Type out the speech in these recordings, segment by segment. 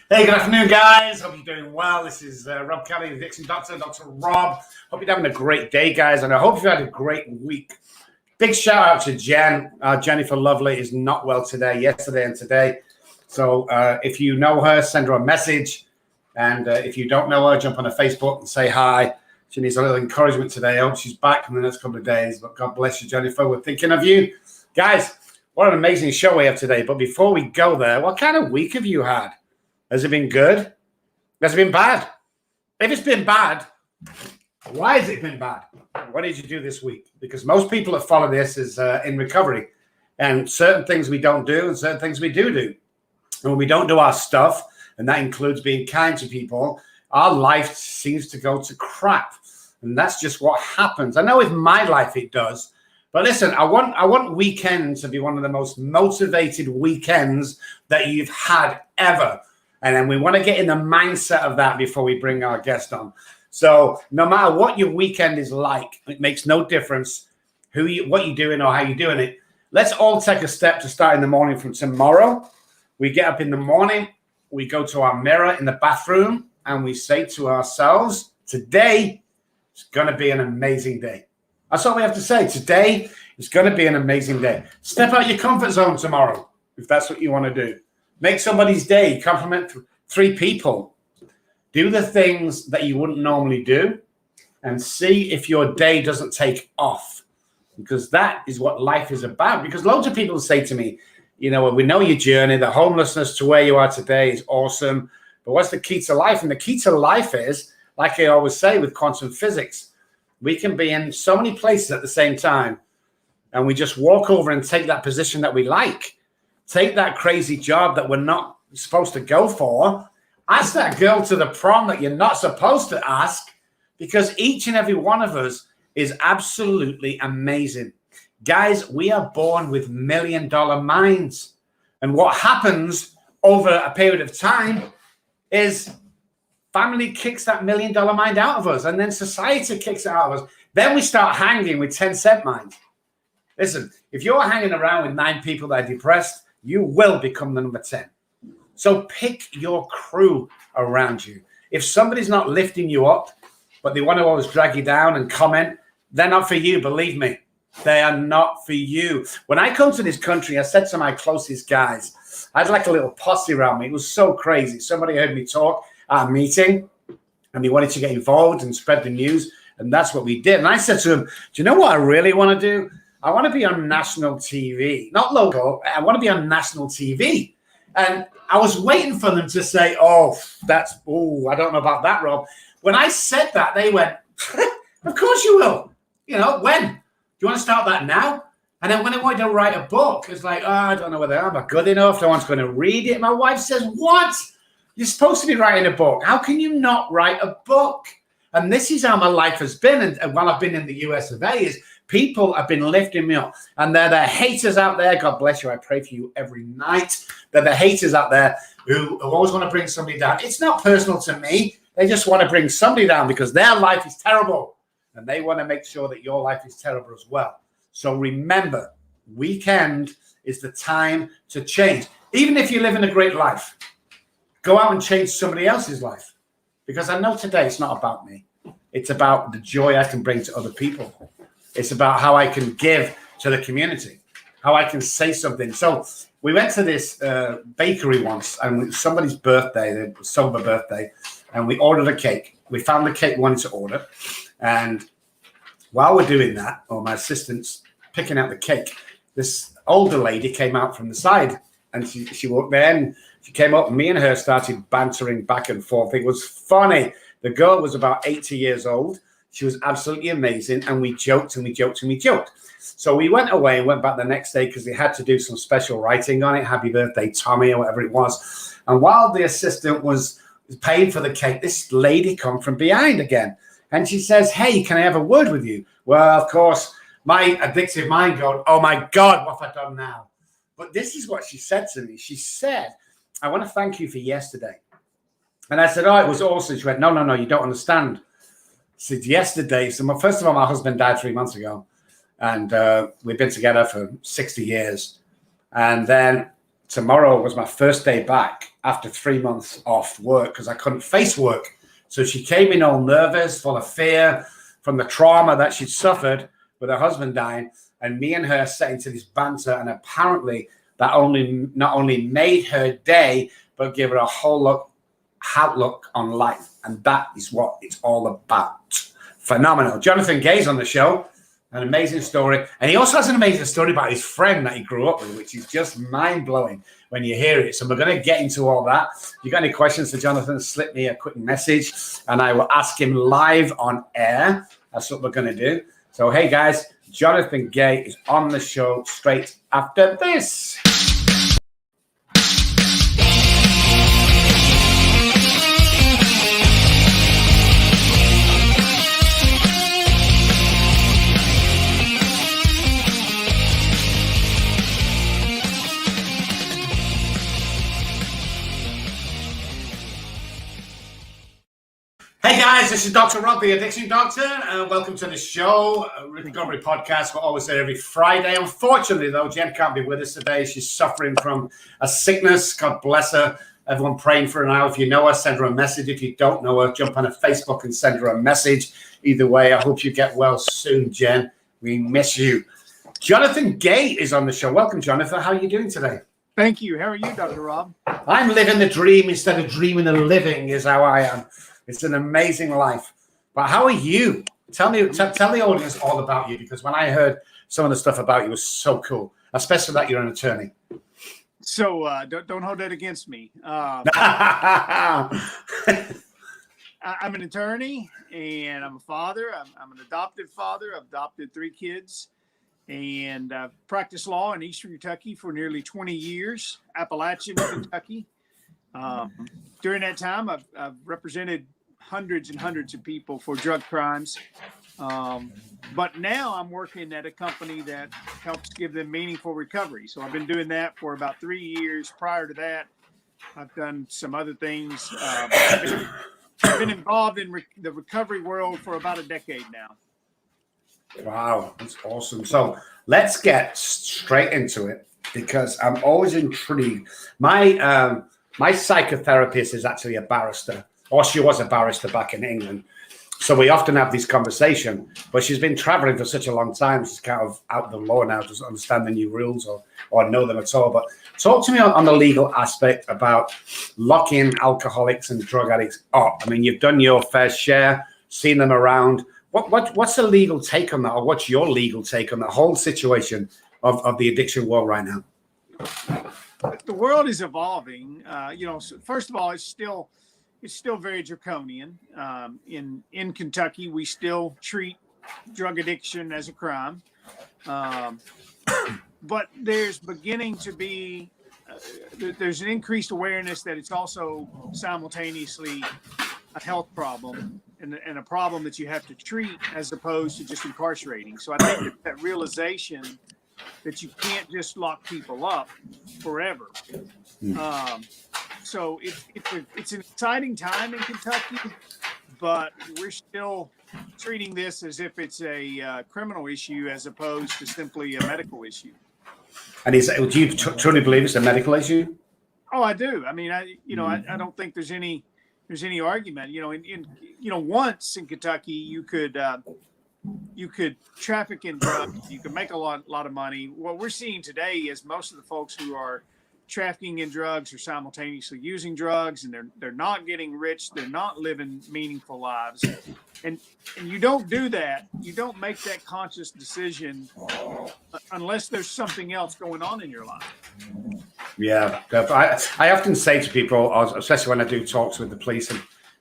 Hey, good afternoon, guys. Hope you're doing well. This is Rob Kelly, the Dixon Doctor, Dr. Rob. Hope you're having a great day, guys, and I hope you've had a great week. Big shout out to Jen. Jennifer Lovely is not well today, yesterday and today. So if you know her, send her a message. And if you don't know her, jump on her Facebook and say hi. She needs a little encouragement today. I hope she's back in the next couple of days. But God bless you, Jennifer. We're thinking of you. Guys, what an amazing show we have today. But before we go there, what kind of week have you had? Has it been good? Has it been bad? If it's been bad, why has it been bad? What did you do this week? Because most people that follow this is in recovery. And certain things we don't do and certain things we do. And when we don't do our stuff, and that includes being kind to people, our life seems to go to crap. And that's just what happens. I know with my life it does. But listen, I want weekends to be one of the most motivated weekends that you've had ever. And then we want to get in the mindset of that before we bring our guest on. So no matter what your weekend is like, it makes no difference what you're doing or how you're doing it. Let's all take a step to start in the morning from tomorrow. We get up in the morning, we go to our mirror in the bathroom, and we say to ourselves, today is going to be an amazing day. That's all we have to say. Today is going to be an amazing day. Step out your comfort zone tomorrow, if that's what you want to do. Make somebody's day. Compliment 3 people. Do the things that you wouldn't normally do and see if your day doesn't take off, because that is what life is about. Because loads of people say to me, you know, we know your journey, the homelessness to where you are today is awesome, but what's the key to life? And the key to life is, like I always say with quantum physics, we can be in so many places at the same time, and we just walk over and take that position that we like. Take that crazy job that we're not supposed to go for. Ask that girl to the prom that you're not supposed to ask, because each and every one of us is absolutely amazing. Guys, we are born with $1 million minds. And what happens over a period of time is family kicks that $1 million mind out of us, and then society kicks it out of us. Then we start hanging with 10-cent minds. Listen, if you're hanging around with 9 people that are depressed, you will become the number 10. So pick your crew around you. If somebody's not lifting you up, but they want to always drag you down and comment, they're not for you, believe me. They are not for you. When I come to this country, I said to my closest guys, I had like a little posse around me. It was so crazy. Somebody heard me talk at a meeting, and they wanted to get involved and spread the news, and that's what we did. And I said to them, do you know what I really want to do? I want to be on national TV, not local. I want to be on national TV. And I was waiting for them to say, I don't know about that, Rob. When I said that, they went, of course you will. You know, when? Do you want to start that now? And then when I wanted to write a book, it's like, I don't know whether I'm good enough. No one's going to read it. My wife says, what? You're supposed to be writing a book. How can you not write a book? And this is how my life has been. And while I've been in the US of A, is people have been lifting me up. And they're the haters out there. God bless you. I pray for you every night. They're the haters out there who always want to bring somebody down. It's not personal to me. They just want to bring somebody down because their life is terrible. And they want to make sure that your life is terrible as well. So remember, weekend is the time to change. Even if you live in a great life, go out and change somebody else's life. Because I know today it's not about me. It's about the joy I can bring to other people. It's about how I can give to the community, how I can say something. So we went to this bakery once, and it was somebody's birthday, the sober birthday, and we ordered a cake. We found the cake we wanted to order. And while we're doing that, or my assistant's picking out the cake, this older lady came out from the side, and she walked there, and she came up, and me and her started bantering back and forth. It was funny. The girl was about 80 years old. She was absolutely amazing, and we joked and we joked and we joked. So we went away and went back the next day because they had to do some special writing on it, happy birthday, Tommy, or whatever it was. And while the assistant was paying for the cake, this lady come from behind again. And she says, hey, can I have a word with you? Well, of course, my addictive mind going, oh, my God, what have I done now? But this is what she said to me. She said, I want to thank you for yesterday. And I said, oh, it was awesome. She went, no, you don't understand. She said, yesterday, so first of all, my husband died 3 months ago. And we've been together for 60 years. And then tomorrow was my first day back after 3 months off work because I couldn't face work. So she came in all nervous, full of fear from the trauma that she'd suffered with her husband dying, and me and her set into this banter, and apparently that not only made her day, but gave her a whole outlook on life, and that is what it's all about. Phenomenal. Johnathan Gay's on the show. An amazing story. And he also has an amazing story about his friend that he grew up with, which is just mind-blowing when you hear it. So we're going to get into all that. If you got any questions for Johnathan, slip me a quick message and I will ask him live on air. That's what we're going to do. So, hey, guys, Johnathan Gay is on the show straight after this. Hey guys, this is Dr. Rob, the Addiction Doctor, and welcome to the show, Recovery Podcast. We're always there every Friday. Unfortunately, though, Jen can't be with us today. She's suffering from a sickness. God bless her. Everyone praying for her now. If you know her, send her a message. If you don't know her, jump on her Facebook and send her a message. Either way, I hope you get well soon, Jen. We miss you. Johnathan Gay is on the show. Welcome, Johnathan. How are you doing today? Thank you. How are you, Dr. Rob? I'm living the dream instead of dreaming the living is how I am. It's an amazing life. But how are you? Tell the audience all about you, because when I heard some of the stuff about you, it was so cool, especially that you're an attorney. So don't hold that against me. I'm an attorney, and I'm a father. I'm an adopted father. I've adopted 3 kids, and I've practiced law in Eastern Kentucky for nearly 20 years, Appalachian, Kentucky. During that time, I've represented hundreds and hundreds of people for drug crimes. But now I'm working at a company that helps give them meaningful recovery. So I've been doing that for about 3 years. Prior to that, I've done some other things. I've been involved in the recovery world for about a decade now. Wow, that's awesome. So let's get straight into it, because I'm always intrigued. My psychotherapist is actually a barrister, or she was a barrister back in England. So we often have this conversation, but she's been traveling for such a long time. She's kind of out of the law now, doesn't understand the new rules or know them at all. But talk to me on the legal aspect about locking alcoholics and drug addicts up. I mean, you've done your fair share, seen them around. What's the legal take on that, or what's your legal take on the whole situation of the addiction world right now? The world is evolving. So first of all, it's still very draconian. In Kentucky, we still treat drug addiction as a crime, but there's beginning to be there's an increased awareness that it's also simultaneously a health problem and a problem that you have to treat as opposed to just incarcerating. So I think that realization that you can't just lock people up forever. So it's an exciting time in Kentucky, but we're still treating this as if it's a criminal issue as opposed to simply a medical issue. And do you truly believe it's a medical issue? Oh, I do. I mean, I don't think there's any argument. Once in Kentucky, you could traffic in drugs. You could make a lot of money. What we're seeing today is most of the folks who are trafficking in drugs are simultaneously using drugs, and they're not getting rich. They're not living meaningful lives. And you don't do that. You don't make that conscious decision unless there's something else going on in your life. Yeah. I often say to people, especially when I do talks with the police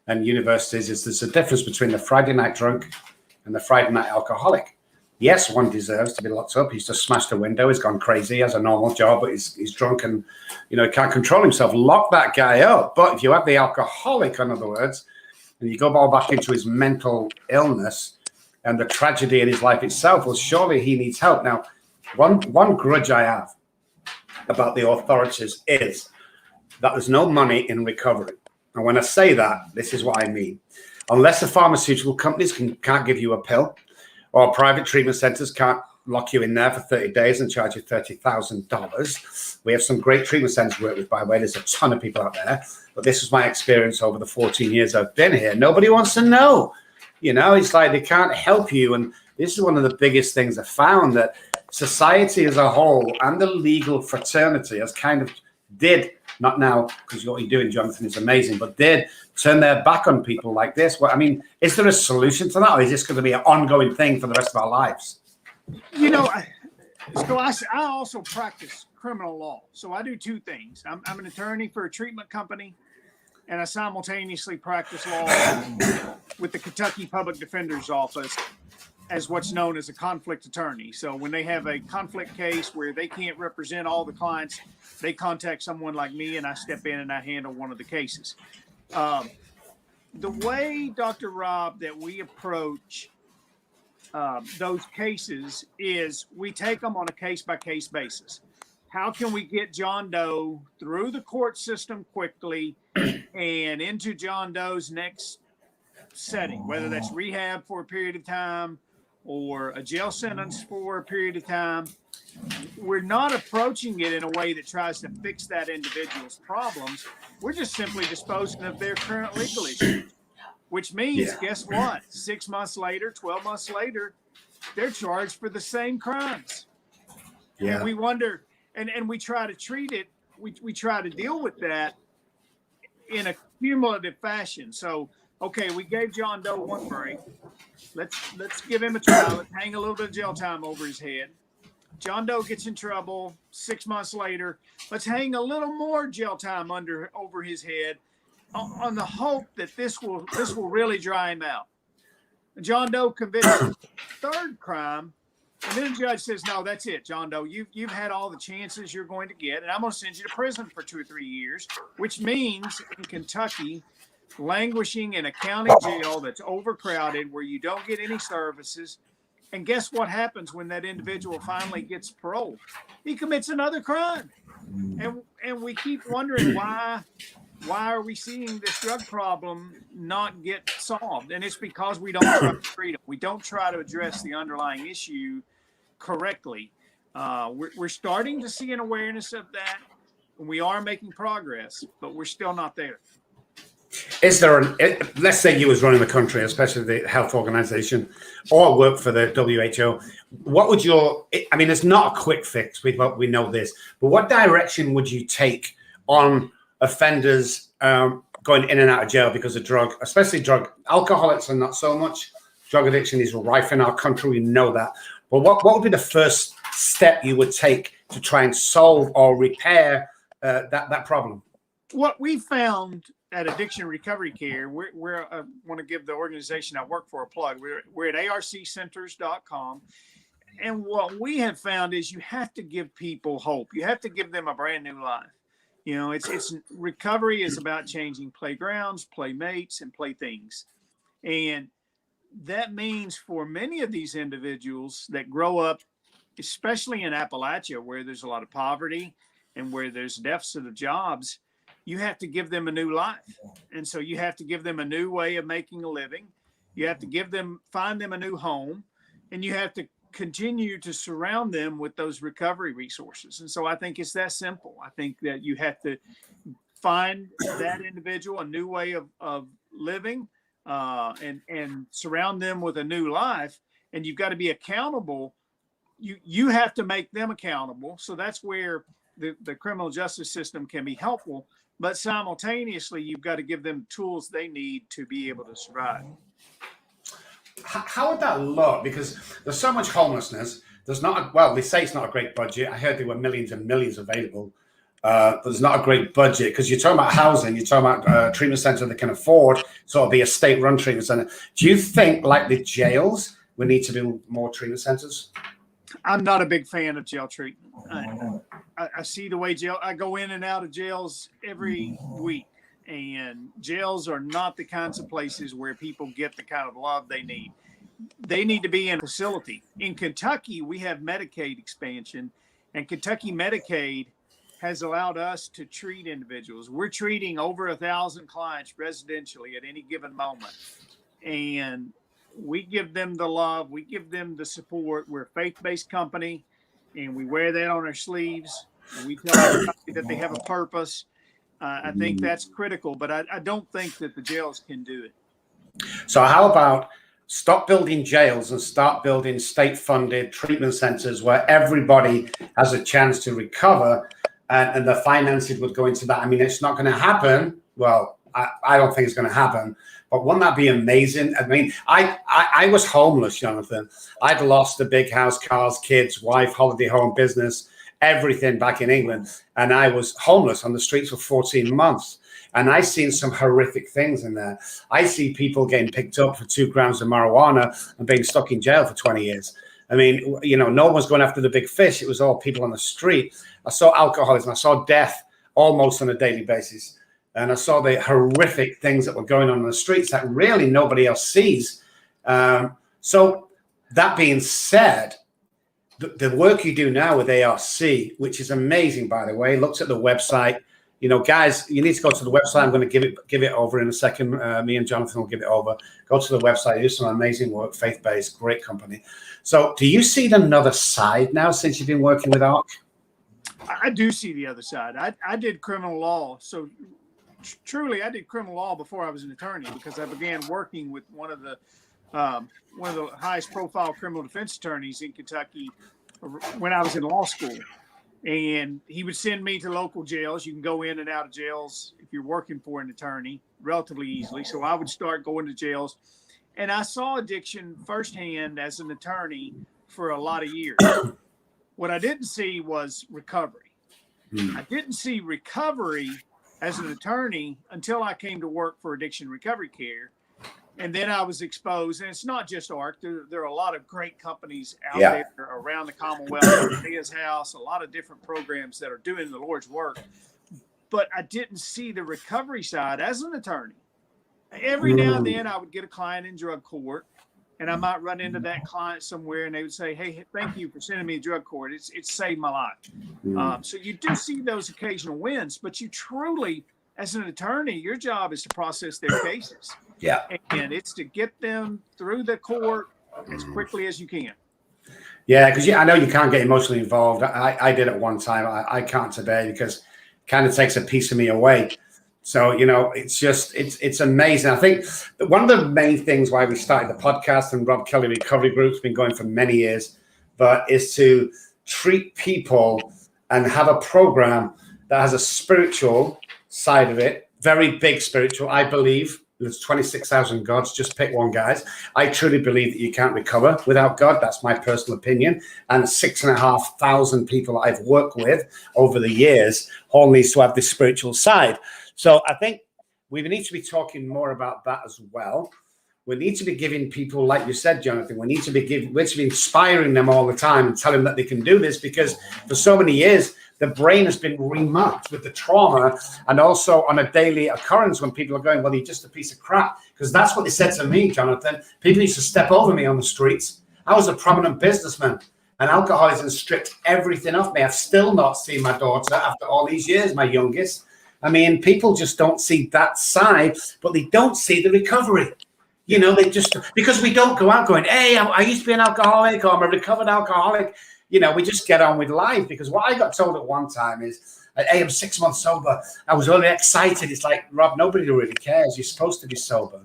and universities, is there's a difference between the Friday night drunk and the Friday night alcoholic. Yes, one deserves to be locked up. He's just smashed a window. He's gone crazy. He has a normal job, but he's drunk and, he can't control himself. Lock that guy up. But if you have the alcoholic, in other words, and you go all back into his mental illness and the tragedy in his life itself, well, surely he needs help. Now, one grudge I have about the authorities is that there's no money in recovery. And when I say that, this is what I mean. Unless the pharmaceutical companies can't give you a pill, or private treatment centers can't lock you in there for 30 days and charge you $30,000. We have some great treatment centers to work with, by the way. There's a ton of people out there. But this was my experience over the 14 years I've been here. Nobody wants to know. It's like they can't help you. And this is one of the biggest things I found, that society as a whole and the legal fraternity has kind of not now, because what you're doing, Johnathan, is amazing, but did turn their back on people like this. Well, I mean, is there a solution to that, or is this going to be an ongoing thing for the rest of our lives? So I also practice criminal law. So I do two things. I'm an attorney for a treatment company, and I simultaneously practice law with the Kentucky Public Defender's Office as what's known as a conflict attorney. So when they have a conflict case where they can't represent all the clients, they contact someone like me, and I step in and I handle one of the cases. The way, Dr. Rob, that we approach those cases is we take them on a case-by-case basis. How can we get John Doe through the court system quickly and into John Doe's next setting, whether that's rehab for a period of time or a jail sentence for a period of time? We're not approaching it in a way that tries to fix that individual's problems. We're just simply disposing of their current legal issues, which means, guess what? 6 months later, 12 months later, they're charged for the same crimes. And we wonder, and we try to treat it, we try to deal with that in a cumulative fashion. So, okay, we gave John Doe one break. Let's give him a trial. Let's hang a little bit of jail time over his head. John Doe gets in trouble 6 months later. Let's hang a little more jail time over his head on the hope that this will really dry him out. John Doe commits a third crime, and then the judge says, "No, that's it, John Doe. You've had all the chances you're going to get, and I'm going to send you to prison for 2 or 3 years," which means in Kentucky, languishing in a county jail that's overcrowded, where you don't get any services. And guess what happens when that individual finally gets paroled? He commits another crime. And we keep wondering why are we seeing this drug problem not get solved? And it's because we don't try to treat it. We don't try to address the underlying issue correctly. We're starting to see an awareness of that, and we are making progress, but we're still not there. Is there let's say you was running the country, especially the health organization, or work for the WHO, what would it's not a quick fix, we know this, but what direction would you take on offenders going in and out of jail because of drug, especially drug? Alcoholics are not so much. Drug addiction is rife in our country, we know that. But what would be the first step you would take to try and solve or repair that problem? What we found at Addiction Recovery Care, I want to give the organization I work for a plug. We're at arccenters.com. And what we have found is you have to give people hope. You have to give them a brand new life. It's recovery is about changing playgrounds, playmates, and playthings. And that means for many of these individuals that grow up, especially in Appalachia, where there's a lot of poverty and where there's deficit of jobs, you have to give them a new life. And so you have to give them a new way of making a living. You have to find them a new home, and you have to continue to surround them with those recovery resources. And so I think it's that simple. I think that you have to find that individual a new way of living, and surround them with a new life. And you've got to be accountable. You have to make them accountable. So that's where the criminal justice system can be helpful. But simultaneously, you've got to give them tools they need to be able to survive. How would that look? Because there's so much homelessness. There's not, they say it's not a great budget. I heard there were millions and millions available. But there's not a great budget, because you're talking about housing, you're talking about a treatment center that can afford, so it'll be a state-run treatment center. Do you think, like the jails, we need to do more treatment centers? I'm not a big fan of jail treatment. I see the way I go in and out of jails every week, and jails are not the kinds of places where people get the kind of love they need. They need to be in a facility. In Kentucky, we have Medicaid expansion, and Kentucky Medicaid has allowed us to treat individuals. We're treating over 1,000 clients residentially at any given moment. And we give them the love, we give them the support. We're a faith-based company, and we wear that on our sleeves. And we tell everybody that they have a purpose. I think that's critical, but I don't think that the jails can do it. So how about stop building jails and start building state-funded treatment centers where everybody has a chance to recover, and the finances would go into that? I mean, it's not going to happen. Well, I don't think it's going to happen. But wouldn't that be amazing? I mean, I was homeless, Johnathan. I'd lost a big house, cars, kids, wife, holiday home, business, everything back in England. And I was homeless on the streets for 14 months. And I seen some horrific things in there. I see people getting picked up for 2 grams of marijuana and being stuck in jail for 20 years. I mean, you know, no one was going after the big fish. It was all people on the street. I saw alcoholism. I saw death almost on a daily basis. And I saw the horrific things that were going on in the streets that really nobody else sees. So that being said, the work you do now with ARC, which is amazing, by the way, looked at the website. You know, guys, you need to go to the website. I'm going to give it over in a second. Me and Johnathan will give it over. Go to the website. Do some amazing work, faith-based, great company. So do you see another side now since you've been working with ARC? I do see the other side. I did criminal law. So truly, I did criminal law before I was an attorney, because I began working with one of the highest profile criminal defense attorneys in Kentucky when I was in law school. And he would send me to local jails. You can go in and out of jails if you're working for an attorney relatively easily. So I would start going to jails. And I saw addiction firsthand as an attorney for a lot of years. What I didn't see was recovery. I didn't see recovery as an attorney until I came to work for Addiction Recovery Care. And then I was exposed, and it's not just ARC. There are a lot of great companies out there around the Commonwealth, His House, a lot of different programs that are doing the Lord's work. But I didn't see the recovery side as an attorney. Every now and then I would get a client in drug court, and I might run into that client somewhere, and they would say, "Hey, thank you for sending me to drug court. It's saved my life." So you do see those occasional wins, but you truly, as an attorney, your job is to process their cases. Yeah. And it's to get them through the court as quickly as you can. Yeah, because I know you can't get emotionally involved. I did at one time. I can't today because it kind of takes a piece of me away. So, you know, it's just, it's amazing. I think that one of the main things why we started the podcast and Rob Kelly Recovery Group's been going for many years, but is to treat people and have a program that has a spiritual side of it, very big spiritual, I believe. There's 26,000 gods. Just pick one, guys. I truly believe that you can't recover without God. That's my personal opinion. And 6,500 people I've worked with over the years all needs to have this spiritual side. So I think we need to be talking more about that as well. We need to be giving people, like you said, Johnathan, we need to be inspiring them all the time and telling them that they can do this, because for so many years, the brain has been remapped with the trauma, and also on a daily occurrence when people are going, well, you're just a piece of crap. Because that's what they said to me, Johnathan. People used to step over me on the streets. I was a prominent businessman, and alcoholism stripped everything off me. I've still not seen my daughter after all these years, my youngest. I mean, people just don't see that side, but they don't see the recovery. You know, they just, because we don't go out going, hey, I used to be an alcoholic, or I'm a recovered alcoholic. You know, we just get on with life. Because what I got told at one time is, hey, I'm 6 months sober. I was really excited. It's like, Rob, nobody really cares. You're supposed to be sober.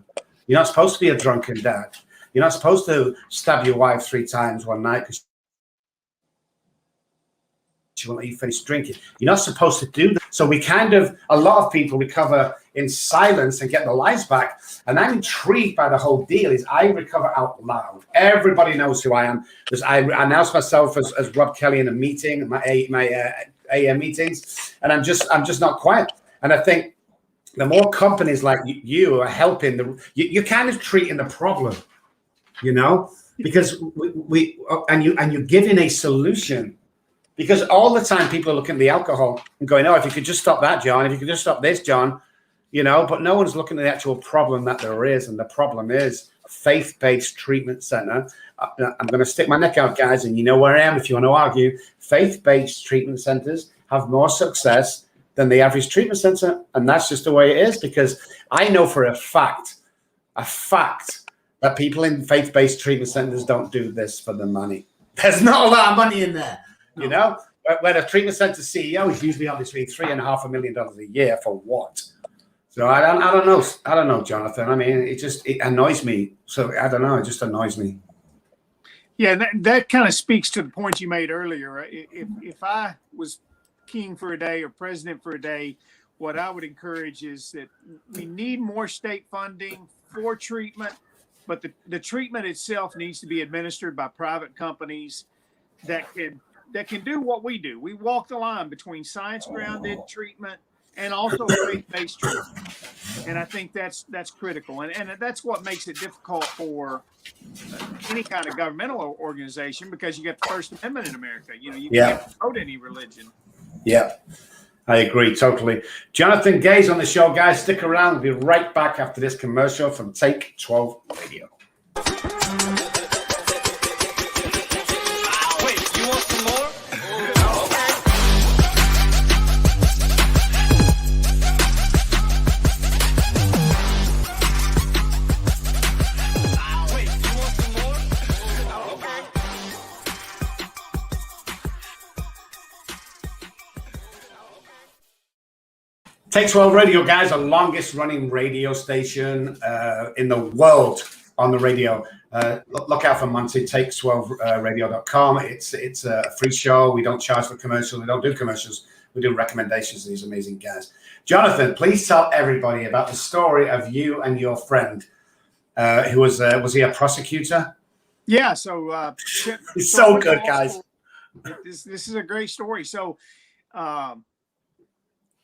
You're not supposed to be a drunken dad. You're not supposed to stab your wife 3 times one night because she won't let you finish drinking. You're not supposed to do that. So a lot of people recover in silence and get their lives back. And I'm intrigued by the whole deal is I recover out loud. Everybody knows who I am. I announce myself as Rob Kelly in a meeting, my AM meetings, and I'm just not quiet. And I think the more companies like you are helping, you're kind of treating the problem, you know, because you're giving a solution. Because all the time people are looking at the alcohol and going, oh, if you could just stop that, John, if you could just stop this, John, you know, but no one's looking at the actual problem that there is. And the problem is faith-based treatment center. I'm going to stick my neck out, guys, and you know where I am if you want to argue. Faith-based treatment centers have more success than the average treatment center. And that's just the way it is, because I know for a fact But people in faith-based treatment centers don't do this for the money. There's not a lot of money in there, you know. When a treatment center CEO is usually on between $3.5 million a year for what? So I don't know. I don't know, Johnathan. I mean, it annoys me. So I don't know. It just annoys me. Yeah, that kind of speaks to the point you made earlier. If I was king for a day or president for a day, what I would encourage is that we need more state funding for treatment, but the treatment itself needs to be administered by private companies that can do what we do. We walk the line between science-grounded treatment and also faith-based treatment. And I think that's critical. And that's what makes it difficult for any kind of governmental organization, because you get the First Amendment in America. You know, you can't promote any religion. Yeah, I agree totally. Johnathan Gay's on the show, guys. Stick around. We'll be right back after this commercial from Take 12 Radio. Wait, you want some more? Take 12 Radio, guys, the longest running radio station in the world on the radio. Look out for Monty, take12radio.com. It's a free show. We don't charge for commercials. We don't do commercials. We do recommendations to these amazing guys. Johnathan, please tell everybody about the story of you and your friend who was he a prosecutor? Yeah, so he's so good, guys. This is a great story. So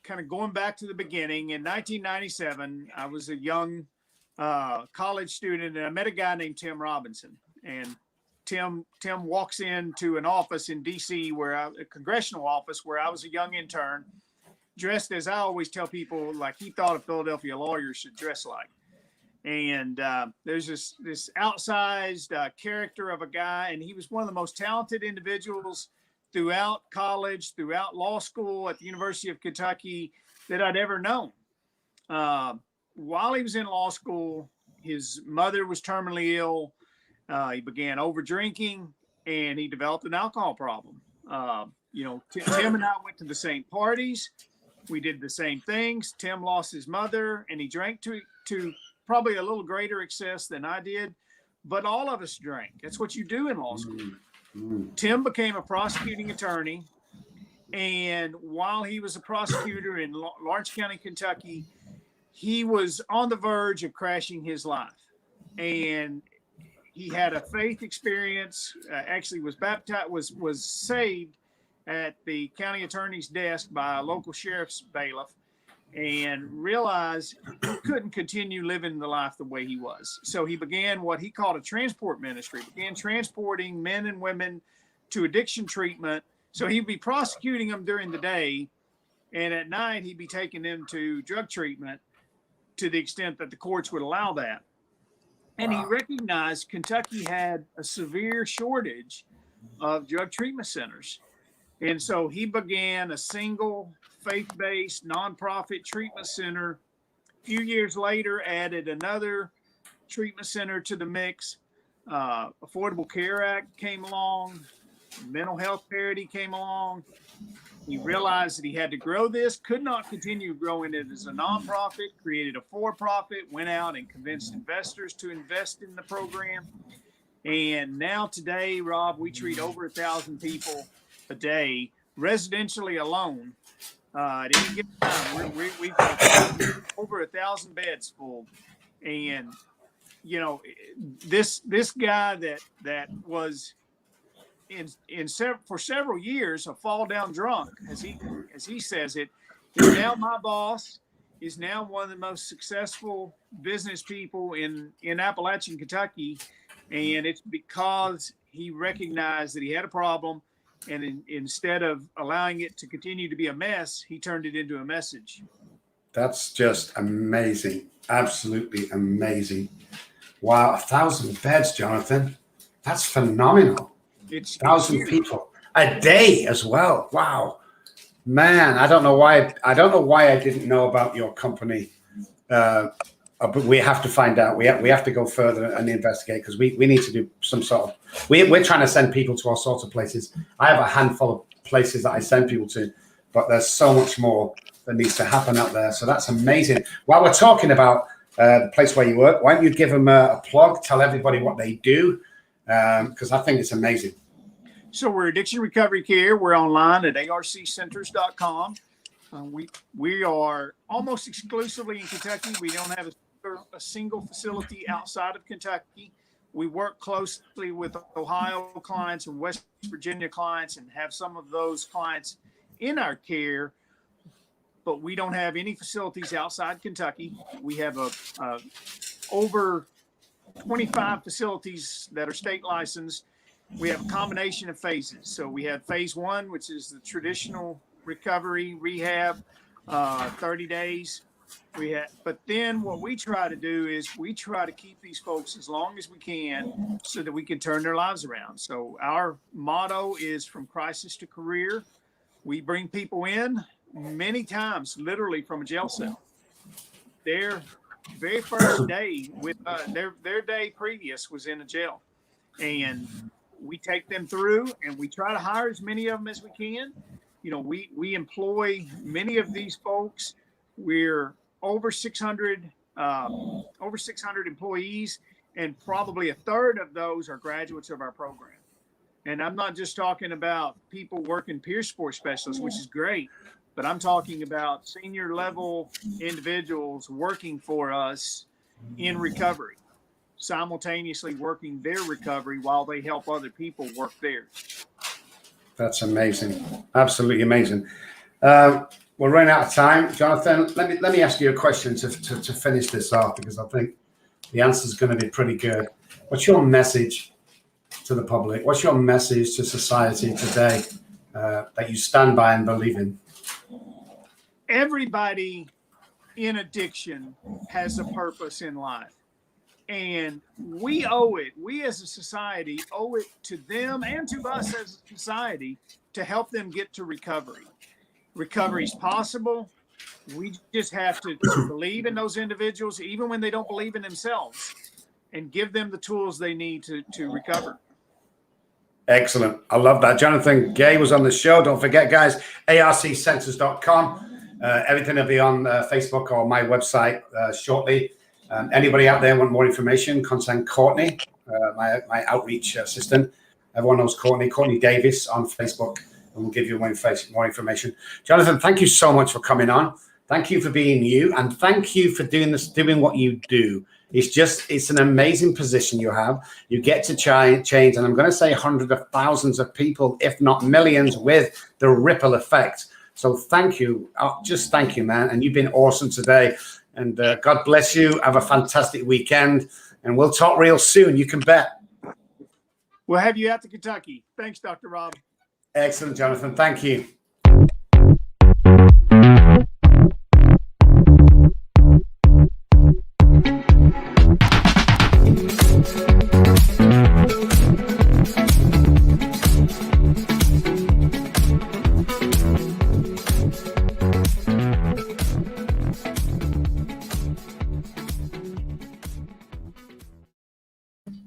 kind of going back to the beginning, in 1997, I was a young college student, and I met a guy named Tim Robinson. And Tim walks into an office in D.C., a congressional office, where I was a young intern, dressed as I always tell people, like he thought a Philadelphia lawyer should dress like. And there's this outsized character of a guy, and he was one of the most talented individuals throughout college, throughout law school at the University of Kentucky that I'd ever known. While he was in law school, his mother was terminally ill. He began over drinking, and he developed an alcohol problem. Tim and I went to the same parties. We did the same things. Tim lost his mother, and he drank to probably a little greater excess than I did, but all of us drank. That's what you do in law school. Tim became a prosecuting attorney, and while he was a prosecutor in Lawrence County, Kentucky, he was on the verge of crashing his life. And he had a faith experience, actually was baptized, was saved at the county attorney's desk by a local sheriff's bailiff, and realized he couldn't continue living the life the way he was. So he began what he called a transport ministry, began transporting men and women to addiction treatment. So he'd be prosecuting them during the day, and at night he'd be taking them to drug treatment to the extent that the courts would allow that. And he recognized Kentucky had a severe shortage of drug treatment centers. And so he began a single faith-based nonprofit treatment center. A few years later, added another treatment center to the mix. Affordable Care Act came along. Mental health parity came along. He realized that he had to grow this, could not continue growing it as a nonprofit, created a for-profit, went out and convinced investors to invest in the program. And now today, Rob, we treat over 1,000 people a day, residentially alone. At any given time, we've got over 1,000 beds full. And, you know, this guy that was for several years a fall down drunk, as he says it, is now my boss, is now one of the most successful business people in Appalachian, Kentucky. And it's because he recognized that he had a problem, and instead of allowing it to continue to be a mess, he turned it into a message. That's just amazing. Absolutely amazing. Wow, 1,000 beds, Johnathan. That's phenomenal. It's 1,000 people a day as well. Wow, man. I don't know why I didn't know about your company but we have to find out. We have to go further and investigate, because we need to do some sort of. We're trying to send people to all sorts of places. I have a handful of places that I send people to, but there's so much more that needs to happen out there. So that's amazing. While we're talking about the place where you work, why don't you give them a plug? Tell everybody what they do, because I think it's amazing. So we're Addiction Recovery Care. We're online at arccenters.com. We are almost exclusively in Kentucky. We don't have a single facility outside of Kentucky. We work closely with Ohio clients and West Virginia clients, and have some of those clients in our care, but we don't have any facilities outside Kentucky. We have over 25 facilities that are state licensed. We have a combination of phases. So we have phase 1, which is the traditional recovery rehab, 30 days. But then what we try to do is we try to keep these folks as long as we can so that we can turn their lives around. So our motto is from crisis to career. We bring people in many times, literally from a jail cell. Their very first day with their day previous was in a jail, and we take them through, and we try to hire as many of them as we can. You know, we employ many of these folks. We're over 600 employees, and probably a third of those are graduates of our program. And I'm not just talking about people working peer support specialists, which is great, but I'm talking about senior level individuals working for us in recovery, simultaneously working their recovery while they help other people work theirs. That's amazing. Absolutely amazing. We're running out of time. Johnathan, let me ask you a question to finish this off, because I think the answer is going to be pretty good. What's your message to the public? What's your message to society today that you stand by and believe in? Everybody in addiction has a purpose in life. And we as a society owe it to them and to us as a society to help them get to recovery. Recovery is possible. We just have to believe in those individuals, even when they don't believe in themselves, and give them the tools they need to recover. Excellent. I love that. Johnathan Gay was on the show. Don't forget, guys, arccenters.com. Everything will be on Facebook or my website shortly. Anybody out there want more information, contact Courtney, my outreach assistant. Everyone knows Courtney Davis on Facebook, and we'll give you more information. Johnathan, thank you so much for coming on. Thank you for being you, and thank you for doing what you do. It's an amazing position you have. You get to change, and I'm going to say hundreds of thousands of people, if not millions, with the ripple effect. So thank you. Just thank you, man. And you've been awesome today. And God bless you. Have a fantastic weekend. And we'll talk real soon. You can bet. We'll have you out to Kentucky. Thanks, Dr. Rob. Excellent, Johnathan. Thank you.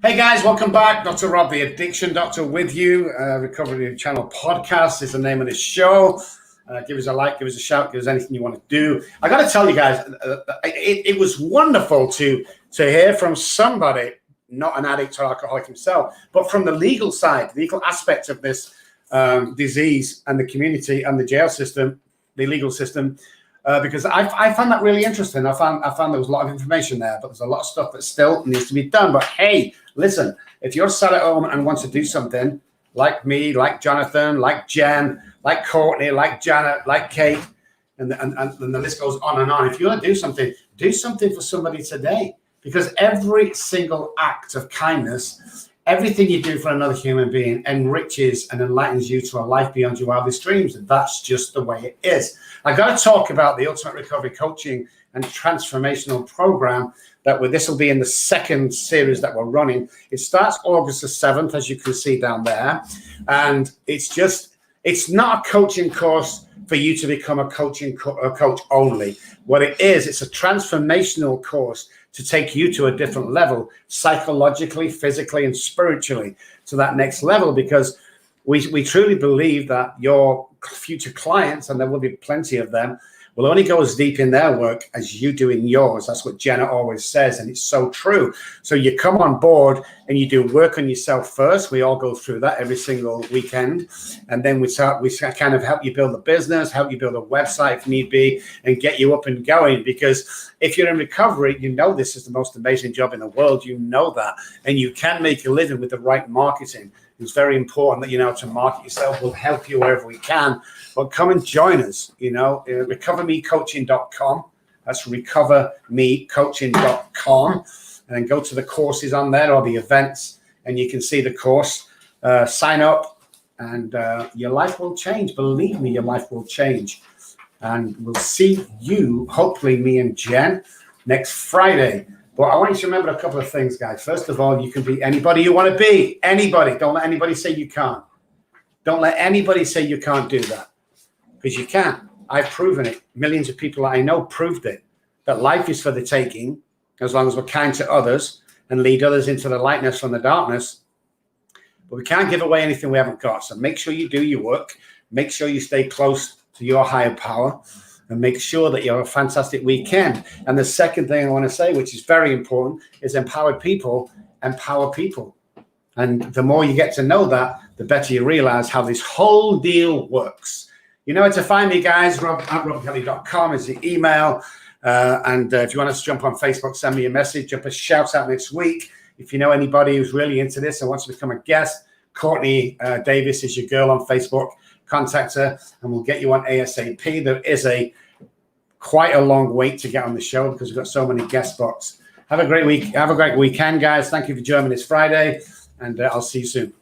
Hey guys, welcome back. Dr. Rob, the Addiction Doctor, with you. Recovery Channel Podcast is the name of this show. Give us a like, give us a shout, give us anything you want to do. I got to tell you guys, it was wonderful to hear from somebody, not an addict or alcoholic himself, but from the legal side, the legal aspect of this disease and the community and the jail system, the legal system. Because I found that really interesting. I found there was a lot of information there, but there's a lot of stuff that still needs to be done. But hey, listen, if you're sat at home and want to do something, like me, like Johnathan, like Jen, like Courtney, like Janet, like Kate, and the list goes on and on. If you want to do something for somebody today. Because every single act of kindness, everything you do for another human being enriches and enlightens you to a life beyond your wildest dreams. And that's just the way it is. I got to talk about the Ultimate Recovery Coaching and Transformational Program this will be in the second series that we're running. It starts August the 7th, as you can see down there. And it's not a coaching course for you to become a coach only. What it is, it's a transformational course to take you to a different level, psychologically, physically, and spiritually, to that next level, because we truly believe that your future clients, and there will be plenty of them, will only go as deep in their work as you do in yours. That's what Jenna always says, and it's so true. So you come on board and you do work on yourself first. We all go through that every single weekend, and then we kind of help you build a business, help you build a website if need be, and get you up and going. Because if you're in recovery, you know this is the most amazing job in the world. You know that, and you can make a living with the right marketing. It's very important that you know how to market yourself. We'll help you wherever we can. But come and join us, recovermecoaching.com. That's recovermecoaching.com. And then go to the courses on there or the events, and you can see the course. Sign up, and your life will change. Believe me, your life will change. And we'll see you, hopefully me and Jen, next Friday. But I want you to remember a couple of things, guys. First of all, you can be anybody you want to be. Anybody. Don't let anybody say you can't. Don't let anybody say you can't do that, because you can. I've proven it. Millions of people I know proved it, that life is for the taking, as long as we're kind to others and lead others into the lightness from the darkness. But we can't give away anything we haven't got. So make sure you do your work. Make sure you stay close to your higher power, and make sure that you have a fantastic weekend. And the second thing I want to say, which is very important, is empowered people empower people. And the more you get to know that, the better you realize how this whole deal works. You know where to find me, guys. rob@robkelly.com is the email. And if you want us to jump on Facebook, send me a message. Jump a shout out next week. If you know anybody who's really into this and wants to become a guest, Courtney Davis is your girl on Facebook. Contact her, and we'll get you on ASAP. There is quite a long wait to get on the show because we've got so many guest spots. Have a great week. Have a great weekend, guys. Thank you for joining me this Friday, and I'll see you soon.